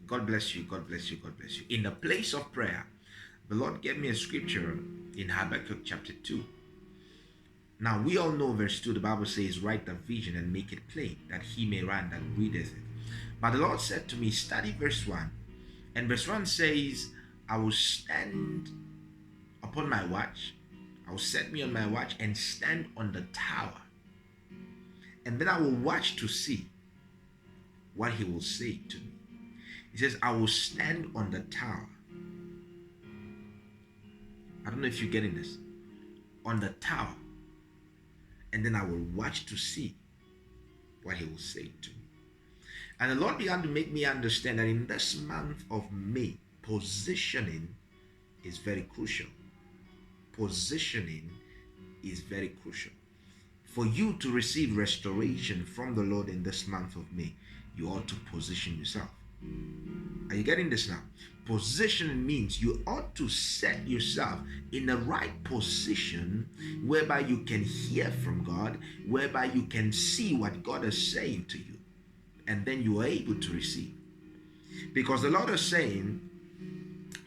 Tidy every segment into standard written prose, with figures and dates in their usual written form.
God bless you. God bless you. God bless you. In the place of prayer, the Lord gave me a scripture in Habakkuk chapter 2. Now, we all know verse 2, the Bible says, write the vision and make it plain, that he may run that readeth it. But the Lord said to me, study verse 1. And verse 1 says, I will stand upon my watch. I will set me on my watch and stand on the tower. And then I will watch to see what he will say to me. He says, I will stand on the tower. I don't know if you're getting this. On the tower. And then I will watch to see what he will say to me. And the Lord began to make me understand that in this month of May, positioning is very crucial. Positioning is very crucial. For you to receive restoration from the Lord in this month of May, you ought to position yourself. Are you getting this now? Positioning means you ought to set yourself in the right position whereby you can hear from God, whereby you can see what God is saying to you, and then you are able to receive. Because the Lord is saying,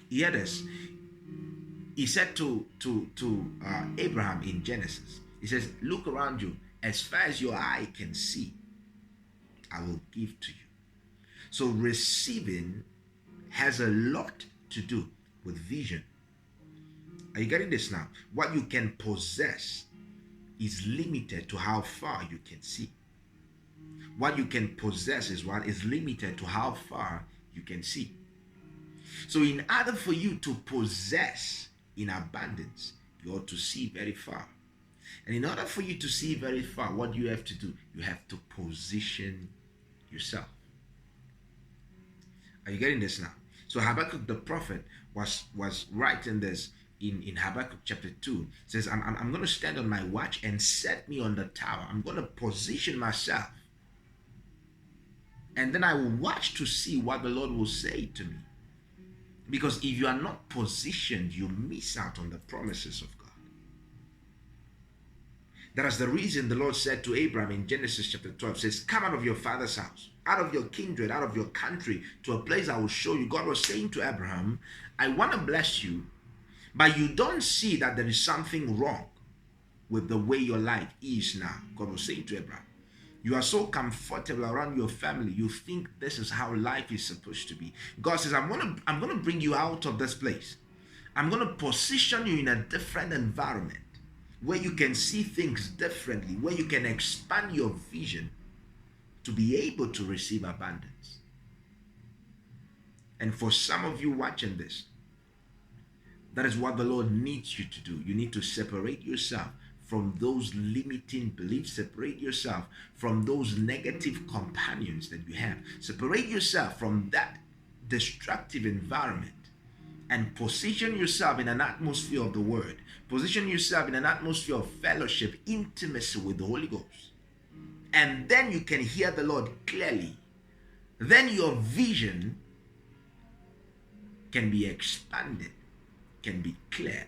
hear this. He said to Abraham in Genesis, he says, look around you, as far as your eye can see, I will give to you. So receiving has a lot to do with vision. Are you getting this now? What you can possess is limited to how far you can see. What you can possess is limited to how far you can see. So in order for you to possess in abundance, you ought to see very far. And in order for you to see very far, what do you have to do? You have to position yourself. Are you getting this now? So Habakkuk the prophet was writing this in Habakkuk chapter 2. It says, I'm going to stand on my watch and set me on the tower. I'm going to position myself. And then I will watch to see what the Lord will say to me. Because if you are not positioned, you miss out on the promises of God. That is the reason the Lord said to Abraham in Genesis chapter 12, says, come out of your father's house, out of your kindred, out of your country, to a place I will show you. God was saying to Abraham, I want to bless you, but you don't see that there is something wrong with the way your life is now. God was saying to Abraham, you are so comfortable around your family. You think this is how life is supposed to be. God says, I'm going to bring you out of this place. I'm going to position you in a different environment where you can see things differently, where you can expand your vision to be able to receive abundance. And for some of you watching this, that is what the Lord needs you to do. You need to separate yourself from those limiting beliefs. Separate yourself from those negative companions that you have. Separate yourself from that destructive environment and position yourself in an atmosphere of the Word. Position yourself in an atmosphere of fellowship, intimacy with the Holy Ghost. And then you can hear the Lord clearly. Then your vision can be expanded, can be clear,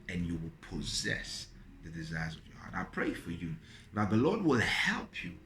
and you will possess the desires of your heart. I pray for you that the Lord will help you